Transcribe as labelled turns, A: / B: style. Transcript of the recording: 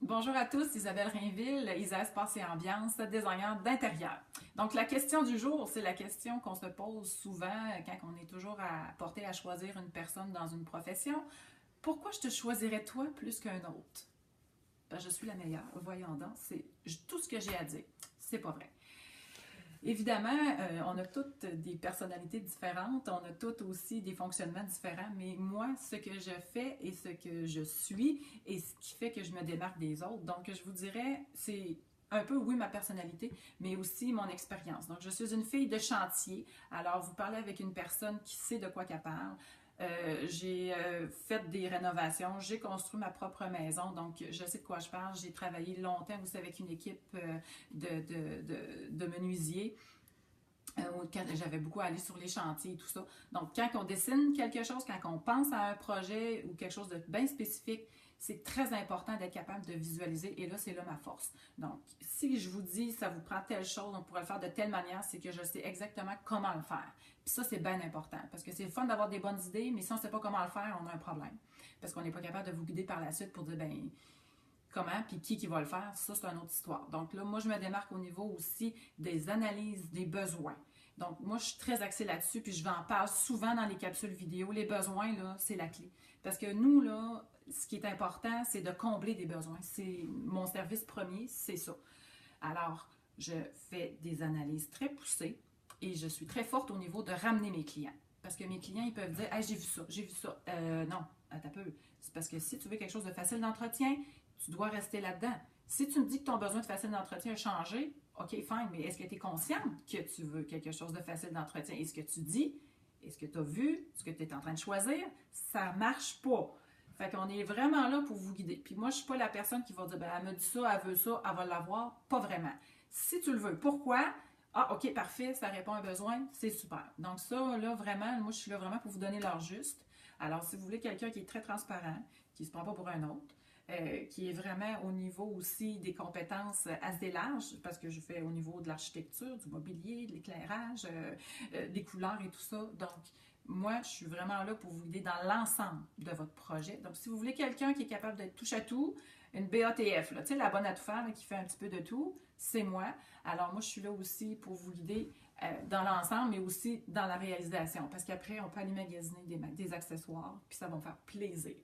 A: Bonjour à tous, Isabelle Rainville, Isa Espace et Ambiance, designer d'intérieur. Donc la question du jour, c'est la question qu'on se pose souvent quand on est toujours porté à choisir une personne dans une profession. Pourquoi je te choisirais toi plus qu'un autre? Ben, je suis la meilleure, voyons donc, c'est tout ce que j'ai à dire. C'est pas vrai. Évidemment, on a toutes des personnalités différentes, on a toutes aussi des fonctionnements différents, mais moi, ce que je fais et ce que je suis et ce qui fait que je me démarque des autres, donc je vous dirais, c'est un peu, oui, ma personnalité, mais aussi mon expérience. Donc, je suis une fille de chantier, alors vous parlez avec une personne qui sait de quoi qu'elle parle. J'ai fait des rénovations, j'ai construit ma propre maison, donc je sais de quoi je parle. J'ai travaillé longtemps aussi avec une équipe de menuisiers. Quand j'avais beaucoup à aller sur les chantiers et tout ça. Donc, quand on dessine quelque chose, quand on pense à un projet ou quelque chose de bien spécifique, c'est très important d'être capable de visualiser. Et là, c'est là ma force. Donc, si je vous dis, ça vous prend telle chose, on pourrait le faire de telle manière, c'est que je sais exactement comment le faire. Puis ça, c'est bien important. Parce que c'est le fun d'avoir des bonnes idées, mais si on ne sait pas comment le faire, on a un problème. Parce qu'on n'est pas capable de vous guider par la suite pour dire, ben comment, puis qui va le faire, ça, c'est une autre histoire. Donc là, moi, je me démarque au niveau aussi des analyses des besoins. Donc, moi, je suis très axée là-dessus, puis je vais en parler souvent dans les capsules vidéo. Les besoins, là, c'est la clé. Parce que nous, là, ce qui est important, c'est de combler des besoins. C'est mon service premier, c'est ça. Alors, je fais des analyses très poussées et je suis très forte au niveau de ramener mes clients. Parce que mes clients, ils peuvent dire, hey, j'ai vu ça, j'ai vu ça. Non, attends un peu. C'est parce que si tu veux quelque chose de facile d'entretien, tu dois rester là-dedans. Si tu me dis que ton besoin de facile d'entretien a changé, OK, fine, mais est-ce que tu es consciente que tu veux quelque chose de facile d'entretien? Et ce que tu dis, et ce que tu as vu, ce que tu es en train de choisir, ça marche pas. Fait qu'on est vraiment là pour vous guider. Puis moi, je suis pas la personne qui va dire, ben, elle me dit ça, elle veut ça, elle va l'avoir. Pas vraiment. Si tu le veux, pourquoi? Ah, OK, parfait, ça répond à un besoin, c'est super. Donc ça, là, vraiment, moi, je suis là vraiment pour vous donner l'heure juste. Alors, si vous voulez quelqu'un qui est très transparent, qui ne se prend pas pour un autre, qui est vraiment au niveau aussi des compétences assez larges, parce que je fais au niveau de l'architecture, du mobilier, de l'éclairage, des couleurs et tout ça. Donc, moi, je suis vraiment là pour vous guider dans l'ensemble de votre projet. Donc, si vous voulez quelqu'un qui est capable d'être touche à tout, une BATF, là, tu sais, la bonne à tout faire, là, qui fait un petit peu de tout, c'est moi. Alors, moi, je suis là aussi pour vous guider dans l'ensemble, mais aussi dans la réalisation. Parce qu'après, on peut aller magasiner des accessoires, puis ça va me faire plaisir.